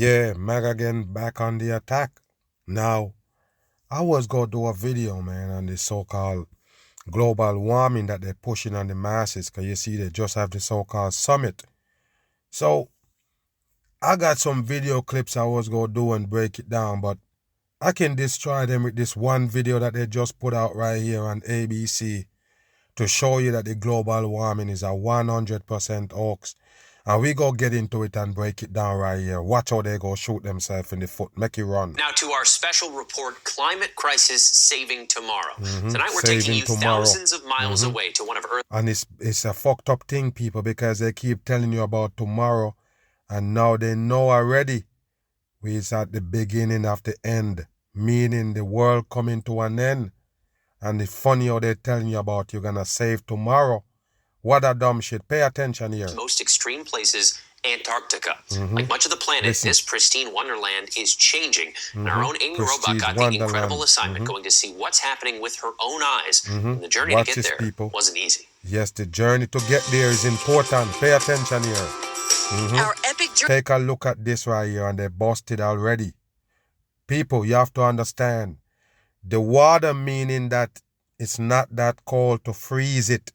Yeah, Mag again back on the attack. Now, I was going to do a video, man, on the so-called global warming that they're pushing on the masses, because you see they just have the so-called summit. So, I got some video clips I was going to do and break it down, but I can destroy them with this one video that they just put out right here on ABC to show you that the global warming is a 100% hoax. And we go get into it and break it down right here. Watch how they go shoot themselves in the foot. Make it run. Now to our special report, Climate Crisis Saving Tomorrow. Tonight we're taking you thousands of miles away to one of Earth's... And it's a fucked up thing, people, because they keep telling you about tomorrow. And now they know already we're at the beginning of the end, meaning the world coming to an end. And it's funny how they're telling you about you're going to save tomorrow. What a dumb shit. Pay attention here. Most extreme places, Antarctica. Like much of the planet, this pristine wonderland is changing. And our own Amy Robach got the incredible assignment going to see what's happening with her own eyes. And the journey to get there wasn't easy. Yes, the journey to get there is important. Pay attention here. Our epic journey. Take a look at this right here, and they busted already. People, you have to understand. The water meaning that it's not that cold to freeze it.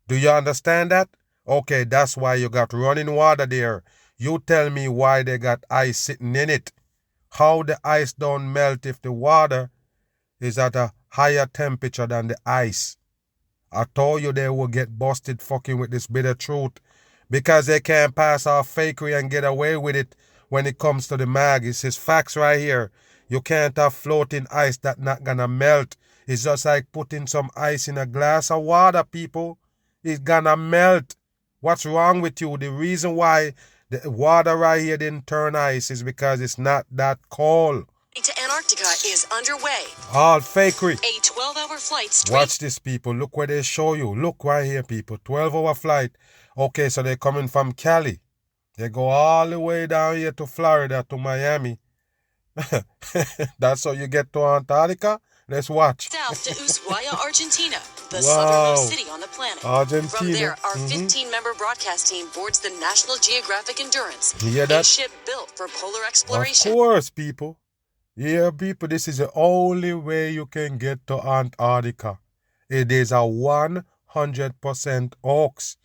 Do you understand that? Okay, that's why you got running water there. You tell me why they got ice sitting in it. How the ice don't melt if the water is at a higher temperature than the ice. I told you they will get busted fucking with this bit of truth because they can't pass off fakery and get away with it when it comes to the mag. It's his facts right here. You can't have floating ice that's not gonna melt. It's just like putting some ice in a glass of water, people. It's gonna melt. What's wrong with you? The reason why the water right here didn't turn ice is because it's not that cold. To Antarctica is underway. All fakery. A 12-hour flight. Watch this, people. Look where they show you. Look right here, people. 12-hour flight. Okay, so they're coming from Cali. They go all the way down here to Florida, to Miami. That's how you get to Antarctica? Let's watch. South to Ushuaia, Argentina, the southernmost city on the planet. Argentina. From there, our 15-member broadcast team boards the National Geographic Endurance, You hear that? a ship built for polar exploration. Of course, people. Yeah, people, this is the only way you can get to Antarctica. It is a 100% hoax.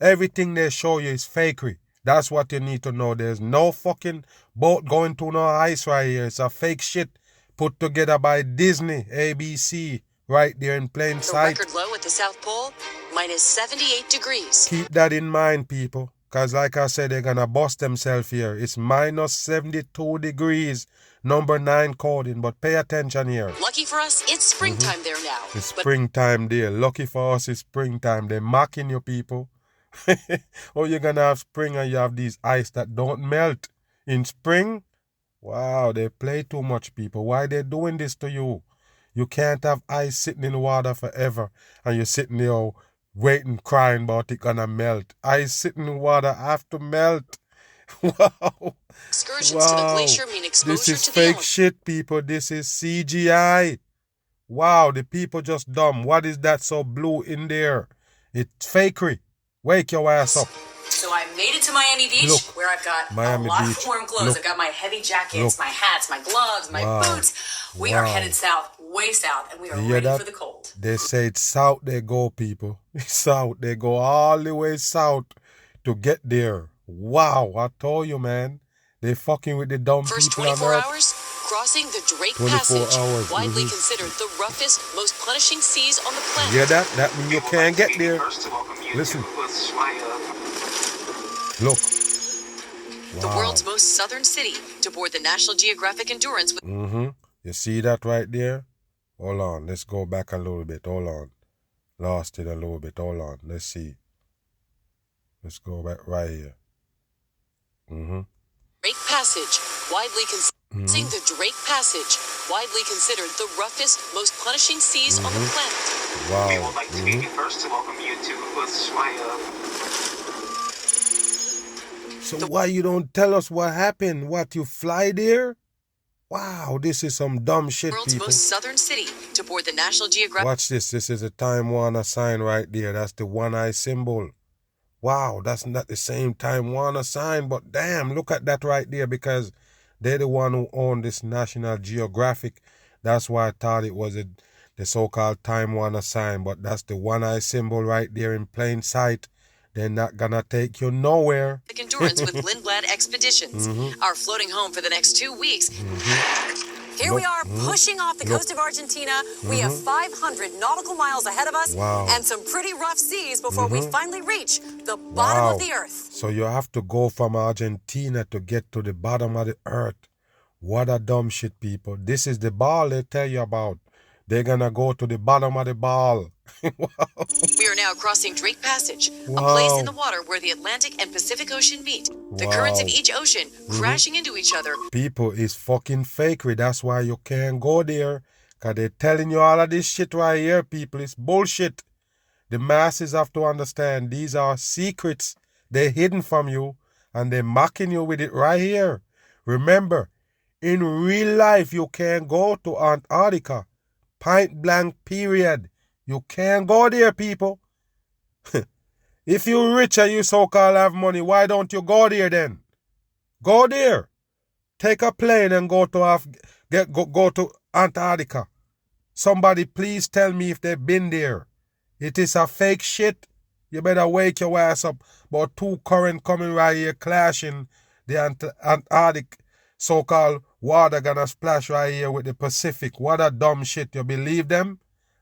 Everything they show you is fakery. That's what you need to know. There's no fucking boat going to no ice right here. It's a fake shit put together by Disney, ABC, right there in plain sight. The record low at the South Pole, minus 78 degrees. Keep that in mind, people. Because like I said, they're going to bust themselves here. It's minus 72 degrees. Number 9 coding. But pay attention here. Lucky for us, it's springtime there now. It's springtime there. Lucky for us, it's springtime. They're mocking you, people. Oh, you're going to have spring and you have these ice that don't melt. In spring? Wow, they play too much, people. Why they doing this to you? You can't have ice sitting in water forever and you're sitting there waiting, crying about it gonna melt. Ice sitting in water have to melt. Wow. Excursions to the glacier mean exposure This is to fake the shit, people. This is CGI. Wow, the people just dumb. What is that so blue in there? It's fakery. Wake your ass up. So I made it to Miami Beach, where I've got a lot of warm clothes. I've got my heavy jackets, my hats, my gloves, my boots. We are headed south, way south, and we are ready for the cold. They say it's south they go, people. South. They go all the way south to get there. Wow, I told you, man. They fucking with the dumb First people on 24 Earth. hours, crossing the Drake 24 Passage, hours, widely considered the roughest, most punishing seas on the planet. You hear that? That means you can't get there. Listen. Look. The world's most southern city to board the National Geographic Endurance with... You see that right there? Hold on. Let's go back a little bit. Hold on. Lost it a little bit. Hold on. Let's see. Let's go back right here. Drake Passage, widely considered the Drake Passage, widely considered the roughest, most punishing seas on the planet. Wow. We would like to be the first to welcome you to Ushuaia. So why you don't tell us what happened? What, you fly there? Wow, this is some dumb shit, World's people. most southern city to board the National Geographic... Watch this. This is a Time Warner sign right there. That's the one eye symbol. Wow, that's not the same Time Warner sign, but damn, look at that right there, because they're the one who own this National Geographic. That's why I thought it was the so-called Time Warner sign, but that's the one-eye symbol right there in plain sight. They're not gonna take you nowhere. Endurance with Lindblad Expeditions. Our floating home for the next 2 weeks. Here we are pushing off the coast of Argentina. We have 500 nautical miles ahead of us and some pretty rough seas before we finally reach the bottom of the earth. So you have to go from Argentina to get to the bottom of the earth. What a dumb shit, people. This is the ball they tell you about. They're gonna go to the bottom of the ball. We are now crossing Drake Passage, a place in the water where the Atlantic and Pacific Ocean meet. The currents of each ocean crashing into each other. People, it's fucking fakery. That's why you can't go there. Because they're telling you all of this shit right here, people. It's bullshit. The masses have to understand these are secrets. They're hidden from you. And they're mocking you with it right here. Remember, in real life, you can't go to Antarctica. Point blank, period. You can't go there, people. If you're rich and you so-called have money, why don't you go there then? Go there. Take a plane and go to Antarctica. Somebody please tell me if they've been there. It is a fake shit. You better wake your ass up. About 2 current coming right here clashing. The Antarctic so-called water gonna splash right here with the Pacific. What a dumb shit. You believe them?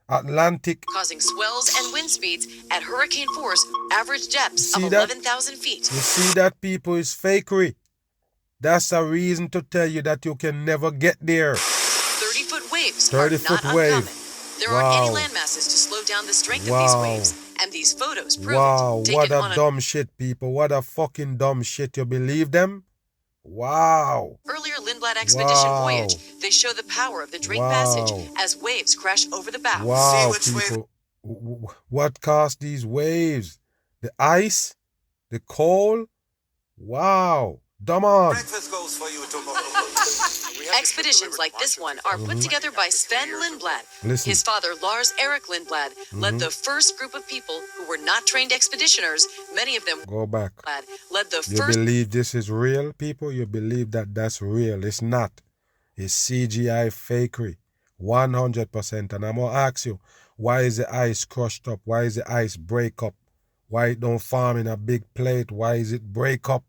Atlantic. Causing swells and wind speeds at hurricane force, average depths of 11,000 feet. You see that, people? Is fakery. That's a reason to tell you that you can never get there. 30-foot waves 30-foot are not wave. uncommon. There aren't any land masses to slow down the strength of these waves, and these photos prove it. What a dumb shit, people. What a fucking dumb shit. You believe them? Wow. Earlier Lindblad Expedition voyage, they show the power of the Drake Passage as waves crash over the bow. Wow, people. What caused these waves? The ice? The coal? Wow. Dumb on. Breakfast goes for you tomorrow. Expeditions like this one are put together by Sven Lindblad. Listen. His father, Lars Erik Lindblad, led the first group of people who were not trained expeditioners. Many of them Go back. led the You first. believe this is real, people? You believe that that's real? It's not. It's CGI fakery. 100%. And I'm going to ask you, why is the ice crushed up? Why is the ice break up? Why it don't form in a big plate? Why is it break up?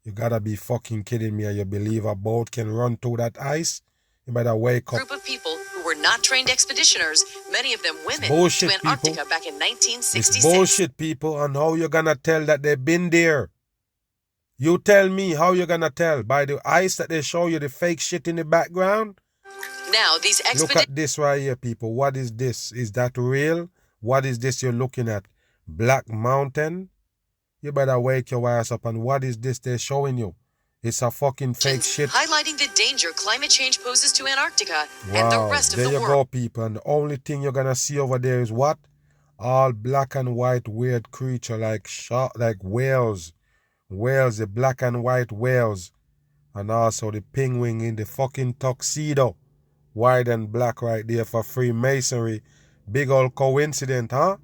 You gotta be fucking kidding me. And you believe a boat can run through that ice? You better wake up. Group of people who were not trained expeditioners, many of them women, bullshit, to Antarctica people. back in 1966. It's bullshit, people. And how you gonna tell that they've been there? You tell me how you gonna tell. By the ice that they show you the fake shit in the background? Now, these Look expeditions. at this right here, people. What is this? Is that real? What is this you're looking at? Black Mountain? You better wake your ass up. And what is this they're showing you? It's a fucking fake shit. Highlighting the danger climate change poses to Antarctica and the rest of there the you world. go, people. And the only thing you're gonna see over there is what? All black and white weird creature like whales. Whales, the black and white whales. And also the penguin in the fucking tuxedo. White and black right there for Freemasonry. Big old coincidence, huh?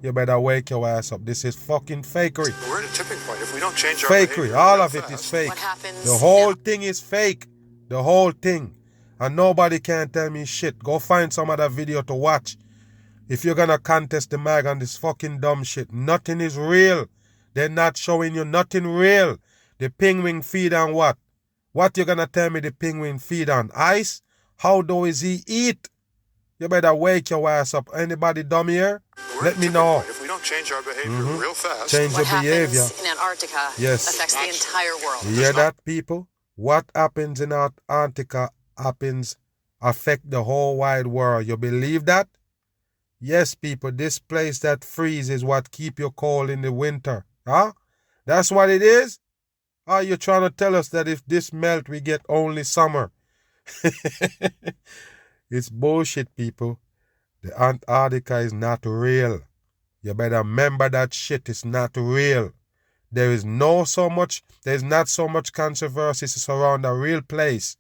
You better wake your ass up. This is fucking fakery. We're at a tipping point. If we don't change our Fakery. behavior All real of it fast, is fake. What happens The whole now? thing is fake. The whole thing. And nobody can tell me shit. Go find some other video to watch. If you're gonna contest the mag on this fucking dumb shit, nothing is real. They're not showing you nothing real. The penguin feed on what? What you gonna tell me the penguin feed on? Ice? How does he eat? You better wake your ass up. Anybody dumb here? we're Let at a me tipping know. point. If we don't change our behavior real fast, Change What your behavior. happens in Antarctica Yes. affects the entire world. You hear that, people? What happens in Antarctica affect the whole wide world. You believe that? Yes, people, this place that freezes is what keep you cold in the winter. Huh? That's what it is? Are you trying to tell us that if this melt, we get only summer? It's bullshit, people. The Antarctica is not real. You better remember that shit is not real. There's not so much controversy around a real place.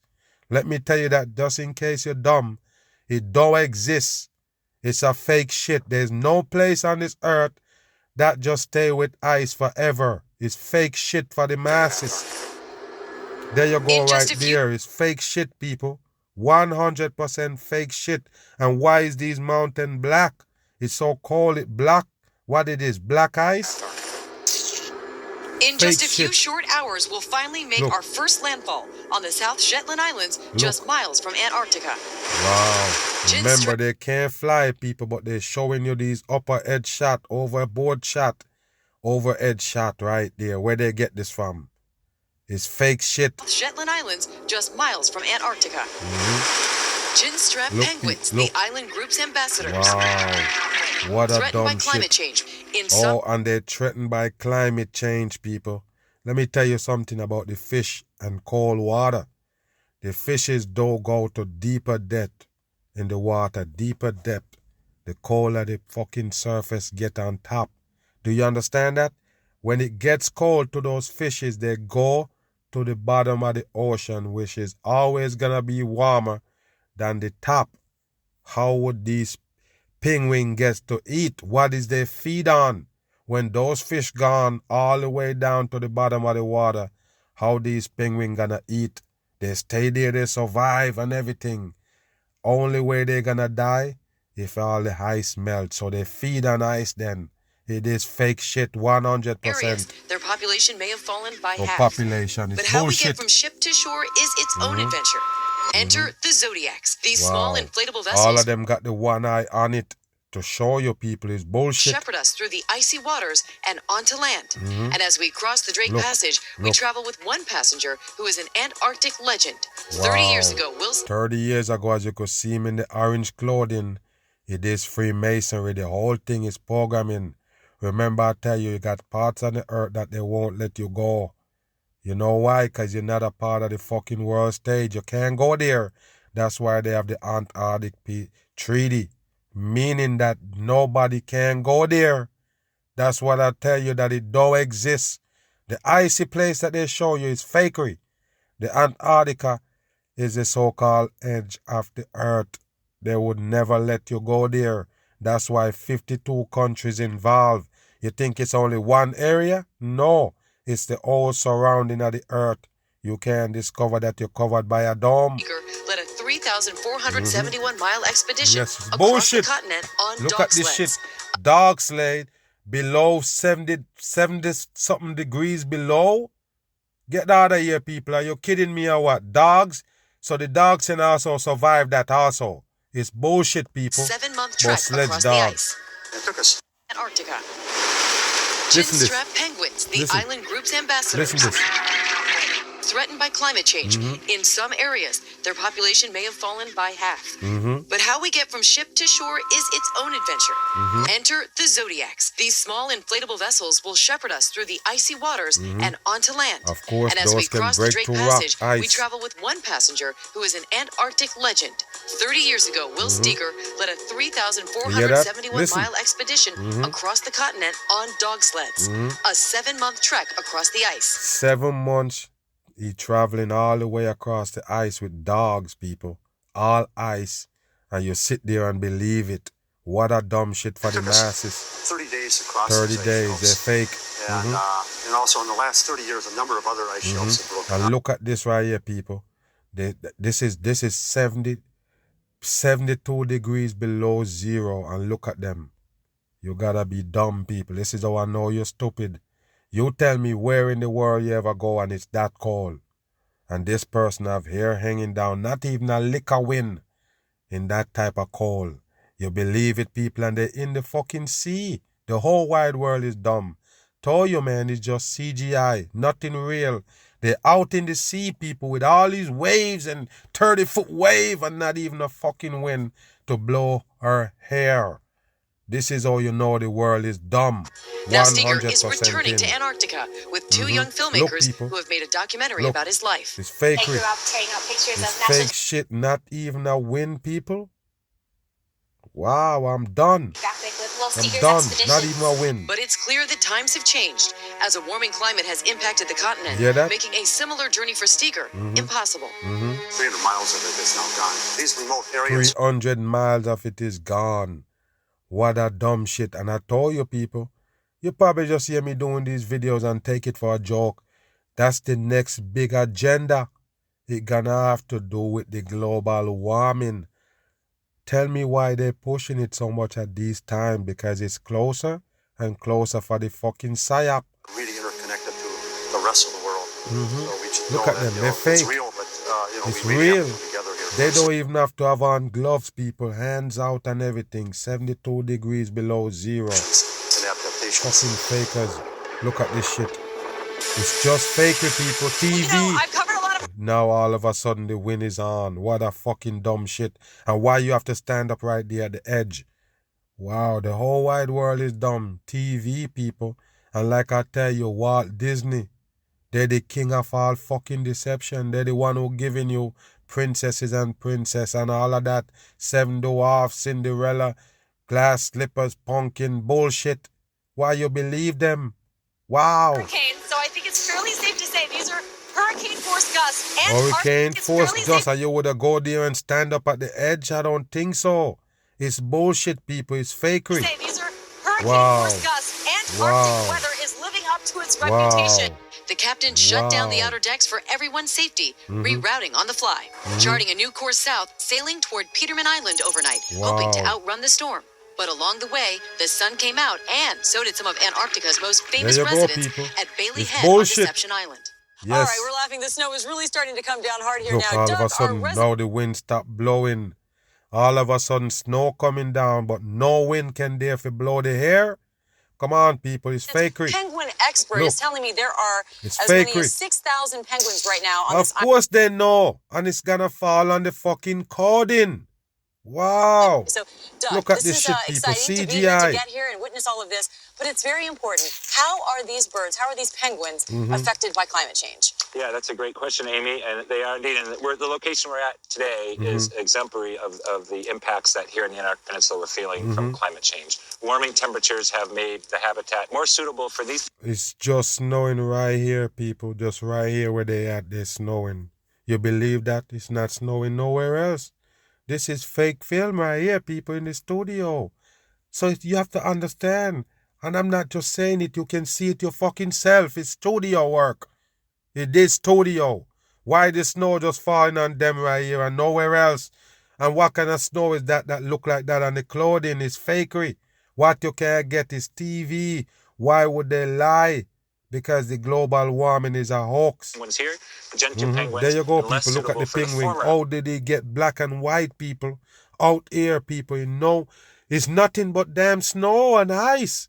Let me tell you that just in case you're dumb. It don't exist. It's a fake shit. There's no place on this earth that just stay with ice forever. It's fake shit for the masses. There you go right there. It's fake shit, people. 100% fake shit. And why is these mountain black? It's so cold, it black. What it is, black ice? In just a few short hours, we'll finally make our first landfall on the South Shetland Islands, just miles from Antarctica. Wow. Remember, they can't fly, people, but they're showing you these upper edge shot, overboard shot, over edge shot right there. Where they get this from? It's fake shit. Shetland Islands, just miles from Antarctica. Chinstrap penguins, the island group's ambassadors. Wow. What a threatened dumb by climate shit. change. And they're threatened by climate change, people. Let me tell you something about the fish and cold water. The fishes don't go to deeper depth in the water, deeper depth. The colder the fucking surface get on top. Do you understand that? When it gets cold to those fishes, they go to the bottom of the ocean, which is always gonna be warmer than the top. How would these penguins get to eat? What is they feed on? When those fish gone all the way down to the bottom of the water, how these penguins gonna eat? They stay there, they survive and everything. Only way they gonna die if all the ice melts. So they feed on ice then. It is fake shit, 100%. Their population may have fallen by So half. population is but how bullshit. we get from ship to shore is its own adventure. Enter the Zodiacs. These small inflatable vessels all of them got the one eye on it to show you people is bullshit. shepherd us through the icy waters and onto land. And as we cross the Drake Passage, we travel with one passenger who is an Antarctic legend. 30 years ago, 30 years ago, as you could see him in the orange clothing, it is Freemasonry. The whole thing is programming. Remember, I tell you, you got parts on the earth that they won't let you go. You know why? Because you're not a part of the fucking world stage. You can't go there. That's why they have the Antarctic Treaty, meaning that nobody can go there. That's what I tell you, that it don't exist. The icy place that they show you is fakery. The Antarctica is the so-called edge of the earth. They would never let you go there. That's why 52 countries involved. You think it's only one area? No. It's the whole surrounding of the earth. You can discover that you're covered by a dome. led a 3,471-mile expedition Yes, across bullshit. the continent on Look dog at this sleds. shit. Dog sled below 70 something degrees below. Get out of here, people. Are you kidding me or what? Dogs? So the dogs can also survive that also. It's bullshit, people. 7-month trek across the ice. It took us. Antarctica. Listen this. Chinstrap penguins, the Listen. island group's ambassadors. Listen to this. Threatened by climate change. In some areas, their population may have fallen by half. But how we get from ship to shore is its own adventure. Enter the Zodiacs. These small inflatable vessels will shepherd us through the icy waters and onto land. Of course, and as we those can cross the break Drake through Passage, rock, we ice. travel with one passenger who is an Antarctic legend. 30 years ago, Will Steger led a 3,471-mile expedition across the continent on dog sleds. A 7-month trek across the ice. 7 months. He traveling all the way across the ice with dogs, people. All ice. And you sit there and believe it. What a dumb shit for the masses. 30 days across 30 those ice days, shelves. they're fake. And also in the last 30 years, a number of other ice shelves have broken And up. look at this right here, people. This is 72 degrees below zero. And look at them. You gotta be dumb, people. This is how I know you're stupid. You tell me where in the world you ever go and it's that cold. And this person have hair hanging down, not even a lick of wind in that type of cold. You believe it, people, and they're in the fucking sea. The whole wide world is dumb. Told you, man, it's just CGI, nothing real. They're out in the sea, people, with all these waves and 30-foot wave and not even a fucking wind to blow her hair. This is how you know the world is dumb. Now Steger is 100% returning to in. Antarctica with 2 young filmmakers people. who have made a documentary Look. about his life. It's They fakery. grew up tearing out pictures It's of national fake shit, not even a win, people. Wow, I'm done. Geographic with Will I'm Steger's done. expeditions. Not even a win. But it's clear that times have changed as a warming climate has impacted the continent, Hear that? making a similar journey for Steger impossible. 300 miles of it is now gone. These remote areas 300 miles of it is gone. What a dumb shit. And I told you, people, You probably just hear me doing these videos and take it for a joke. That's the next big agenda. It gonna have to do with the global warming. Tell me why they're pushing it so much at this time, because it's closer and closer for the fucking psyop. Really interconnected to the rest of the world. So we just Look know at that, them, they're it's fake. real, but It's we really real. have to be together here. They don't even have to have on gloves, people. Hands out and everything. 72 degrees below zero. And adaptation. Fucking fakers. Look at this shit. It's just fakery, people. TV. I've covered a lot of... Now all of a sudden the wind is on. What a fucking dumb shit. And why you have to stand up right there at the edge? Wow, the whole wide world is dumb. TV, people. And like I tell you, Walt Disney, they're the king of all fucking deception. They're the one who giving you princesses and princess and all of that. Seven Dwarfs, Cinderella, glass slippers, pumpkin, bullshit. Why you believe them? Wow. Hurricanes, so I think it's fairly safe to say these are hurricane force gusts. And Hurricane force gusts, and you would have go there and stand up at the edge? I don't think so. It's bullshit, people. It's fakery. Say these are hurricane force gusts. Antarctic weather is living up to its reputation. The captain shut down the outer decks for everyone's safety, rerouting on the fly, charting a new course south, sailing toward Peterman Island overnight, hoping to outrun the storm. But along the way, the sun came out, and so did some of Antarctica's most famous residents at Bailey Head on Deception Island. Yes. All right, we're laughing. The snow is really starting to come down hard here Look, now. all of a sudden, now the wind stopped blowing. All of a sudden, snow coming down, but no wind can dare to blow the hair. Come on, people, it's fakery. Penguin expert is telling me there are as fakery. many as 6,000 penguins right now on this island. Of course they know, and it's gonna fall on the fucking coding. Wow. So, Doug, look at this shit, is people. exciting CGI. to be here to get here and witness all of this, but it's very important. How are these birds, how are these penguins affected by climate change? Yeah, that's a great question, Amy, and they are indeed. And the location we're at today is exemplary of the impacts that here in the Antarctic Peninsula we're feeling from climate change. Warming temperatures have made the habitat more suitable for these. It's just snowing right here, people. Just right here where they at, they're snowing. You believe that? It's not snowing nowhere else. This is fake film right here, people, in the studio. So you have to understand. And I'm not just saying it. You can see it your fucking self. It's studio work. It is studio. Why the snow just falling on them right here and nowhere else? And what kind of snow is that look like that? And the clothing is fakery. What you can't get is TV. Why would they lie? Because the global warming is a hoax. Penguins here, gentleman penguins. There you go, people. Look at the penguin. How did he get black and white, people? Out here, people, you know. It's nothing but damn snow and ice.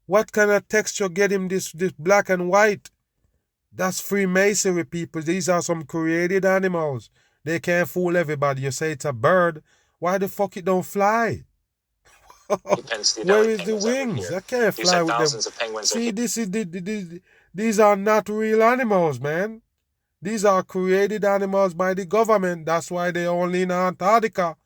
What kind of texture get him this black and white? That's Freemasonry, people. These are some created animals. They can't fool everybody. You say it's a bird. Why the fuck it don't fly? Where is the wings? I can't fly with them. See, these are not real animals, man. These are created animals by the government. That's why they're only in Antarctica.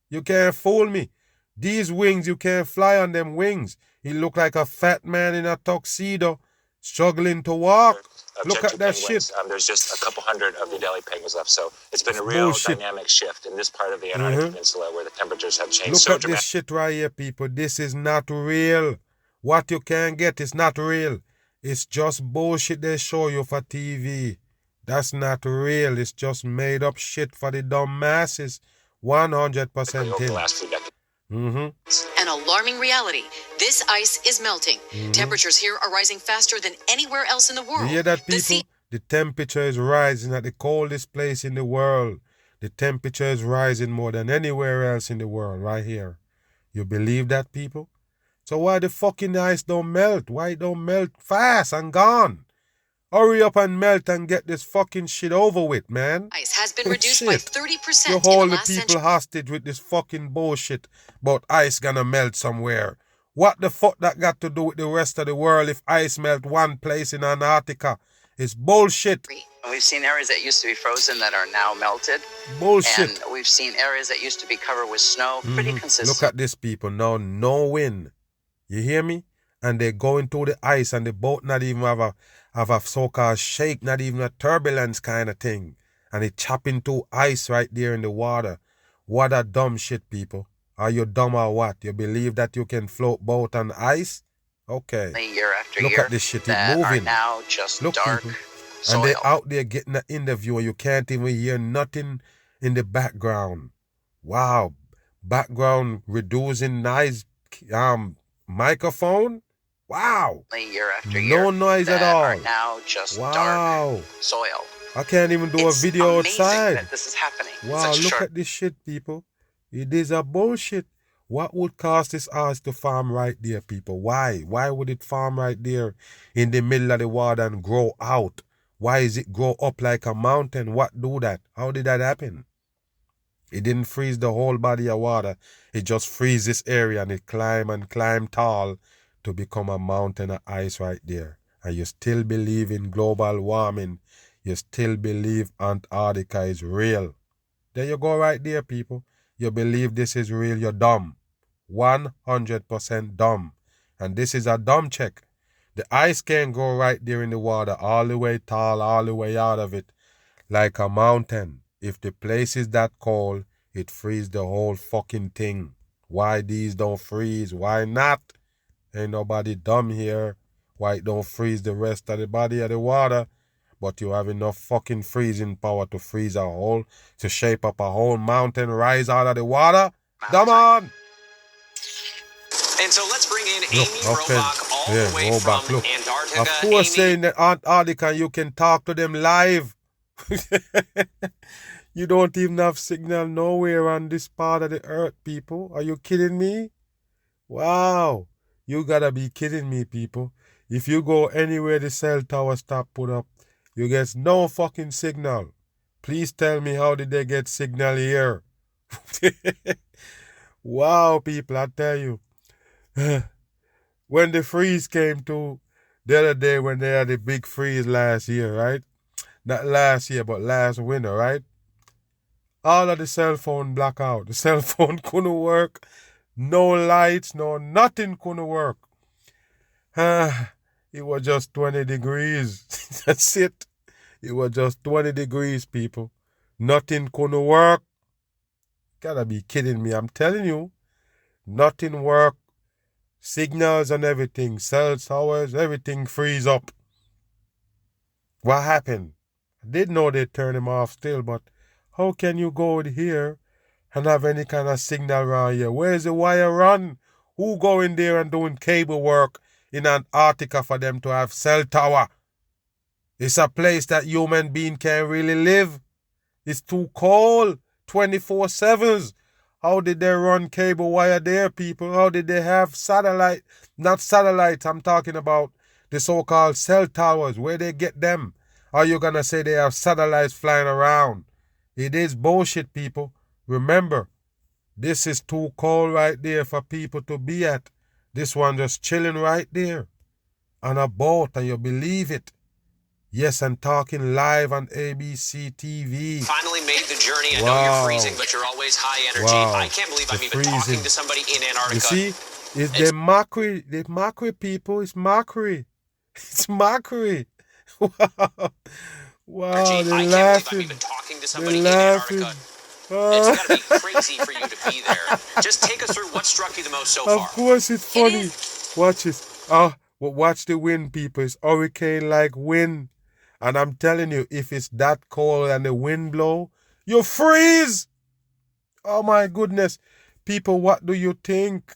You can't fool me. These wings, you can't fly on them wings. He look like a fat man in a tuxedo, struggling to walk. Look at that shit. There's just a couple hundred of the Adelie penguins left, so it's been a real dynamic shift in this part of the Antarctic Peninsula where the temperatures have changed. Look at this shit right here, people. This is not real. What you can get is not real. It's just bullshit they show you for TV. That's not real. It's just made up shit for the dumb masses. 100% over the last few decades. An alarming reality. This ice is melting. Temperatures here are rising faster than anywhere else in the world. You hear that, people? The temperature is rising at the coldest place in the world. The temperature is rising more than anywhere else in the world, right here. You believe that, people? So why the fucking ice don't melt? Why it don't melt fast and gone? Hurry up and melt and get this fucking shit over with, man. Ice has been reduced by 30% You hold the people hostage with this fucking bullshit about ice gonna melt somewhere. What the fuck that got to do with the rest of the world if ice melt one place in Antarctica? It's bullshit. We've seen areas that used to be frozen that are now melted. Bullshit. And we've seen areas that used to be covered with snow. Pretty consistent. Look at this, people. Now, no wind. You hear me? And they're going through the ice and the boat not even have a so-called shake, not even a turbulence kind of thing. And it chopping through ice right there in the water. What a dumb shit, people. Are you dumb or what? You believe that you can float boat on ice? Okay. Year after Look year at this shit. It's that are moving. now just Look, dark people. soil. And they out there getting an interview and you can't even hear nothing in the background. Wow. Background reducing noise microphone. Wow. Year after year No noise at that all. are now just Wow. dark soil. I can't even do a video amazing outside. that this is happening. in Wow, such a look short at this shit, people. It is a bullshit. What would cause this earth to farm right there, people? Why? Why would it farm right there in the middle of the water and grow out? Why is it grow up like a mountain? What do that? How did that happen? It didn't freeze the whole body of water. It just freeze this area and it climb and climb tall to become a mountain of ice right there. And you still believe in global warming. You still believe Antarctica is real. There you go right there, people. You believe this is real, you're dumb. 100% dumb. And this is a dumb check. The ice can go right there in the water, all the way tall, all the way out of it, like a mountain. If the place is that cold, it freezes the whole fucking thing. Why these don't freeze? Why not? Ain't nobody dumb here. Why it don't freeze the rest of the body of the water? But you have enough fucking freezing power to freeze a whole, to shape up a whole mountain, rise out of the water? Come on! And so let's bring in Amy Robach all the way from Look. Antarctica. Of course, Amy, saying that Antarctica, you can talk to them live. You don't even have signal nowhere on this part of the earth, people. Are you kidding me? Wow. You gotta be kidding me, people. If you go anywhere the cell tower stop put up, you get no fucking signal. Please tell me, how did they get signal here? Wow, people, I tell you. When the freeze came to the other day, when they had the big freeze last year, right? Not last year, but last winter, right? All of the cell phone black out. The cell phone couldn't work. No lights, no nothing couldn't work. It was just 20 degrees. That's it. It was just 20 degrees, people. Nothing couldn't work. Gotta be kidding me. I'm telling you. Nothing worked. Signals and everything. Cell towers, everything freeze up. What happened? I did know they turned them off still, but how can you go here and have any kind of signal around here? Where's the wire run? Who go in there and doing cable work in Antarctica for them to have cell tower? It's a place that human being can't really live. It's too cold. 24/7s. How did they run cable wire there, people? How did they have satellite? Not satellites, I'm talking about the so-called cell towers. Where they get them? Are you gonna say they have satellites flying around? It is bullshit, people. Remember, this is too cold right there for people to be at. This one just chilling right there on a boat, and you believe it. Yes, and talking live on ABC TV. finally made the journey. I know you're freezing, but you're always high energy. Wow. I can't believe I'm even freezing. talking to somebody in Antarctica. You see, it's the mockery. The mockery, people. It's mockery. It's mockery. Wow. Wow, I they're can't laughing. believe I'm even talking to somebody in They're Antarctica. laughing. It's got to be crazy for you to be there. Just take us through what struck you the most so Of far. course, it's funny. Watch this. Watch the wind, people. It's hurricane-like wind. And I'm telling you, if it's that cold and the wind blow, you freeze. Oh, my goodness. People, what do you think?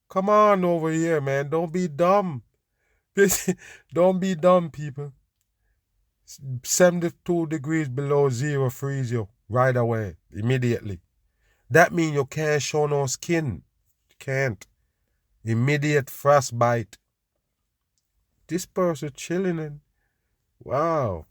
Come on over here, man. Don't be dumb. Don't be dumb, people. 72 degrees below zero freeze you right away, immediately. That means you can't show no skin. You can't. Immediate frostbite. This person chilling and wow,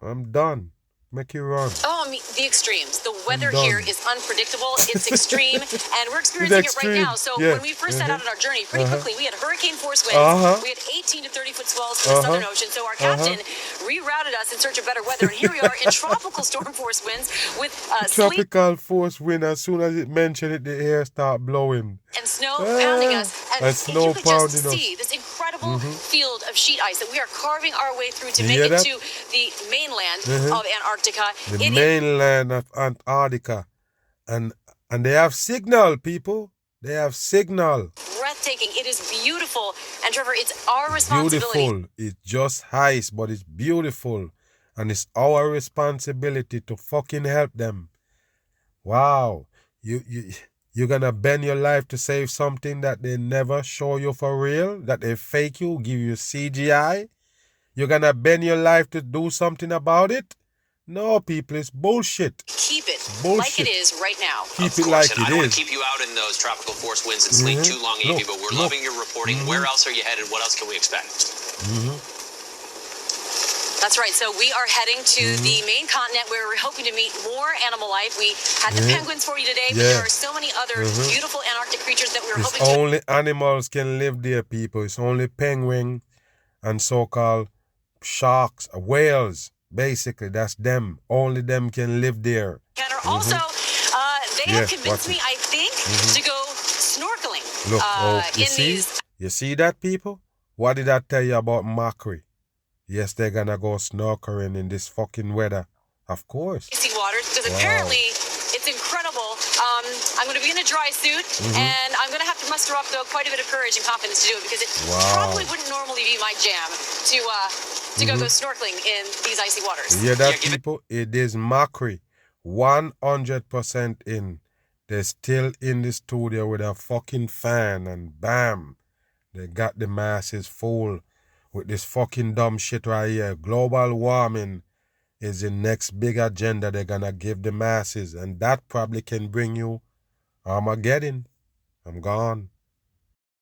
I'm done. Make you run. Oh, I mean, the extremes. The weather here is unpredictable. It's extreme, and we're experiencing it right now. So when we first set out on our journey, pretty quickly, we had hurricane-force winds. We had 18 to 30-foot swells from the Southern Ocean. So our captain rerouted us in search of better weather, and here we are in tropical storm-force winds with tropical force wind. As soon as it mentioned it, the air start blowing. And snow pounding us. And snow you could just see this incredible field of sheet ice that we are carving our way through to make it to the mainland of Antarctica. The mainland of Antarctica. And they have signal, people. They have signal. Breathtaking. It is beautiful. And Trevor, it's our responsibility. Beautiful. It's just ice, but it's beautiful. And it's our responsibility to fucking help them. Wow. You're gonna bend your life to save something that they never show you for real, that they fake you, give you CGI? You're gonna bend your life to do something about it? No, people, it's bullshit. Keep it bullshit. like it is right now. Keep it like it is. I don't want to keep you out in those tropical force winds and sleet too long, Amy, but we're loving your reporting. Where else are you headed? What else can we expect? That's right. So we are heading to the main continent where we're hoping to meet more animal life. We had the penguins for you today, but there are so many other beautiful Antarctic creatures that we're hoping to... Only animals can live there, people. It's only penguin and so-called sharks, whales. Basically, that's them. Only them can live there. Also, they have convinced me, I think, to go snorkeling. Look, you see that, people? What did I tell you about Macri? Yes, they're gonna go snorkeling in this fucking weather. Of course. Sea waters, because apparently it's incredible. I'm going to be in a dry suit, and I'm going to have to muster up, though, quite a bit of courage and confidence to do it, because it probably wouldn't normally be my jam to go snorkeling in these icy waters. You hear that, people? It is Macri. 100% in. They're still in the studio with a fucking fan, and bam, they got the masses full with this fucking dumb shit right here. Global warming is the next big agenda they're gonna give the masses, and that probably can bring you Armageddon. I'm gone.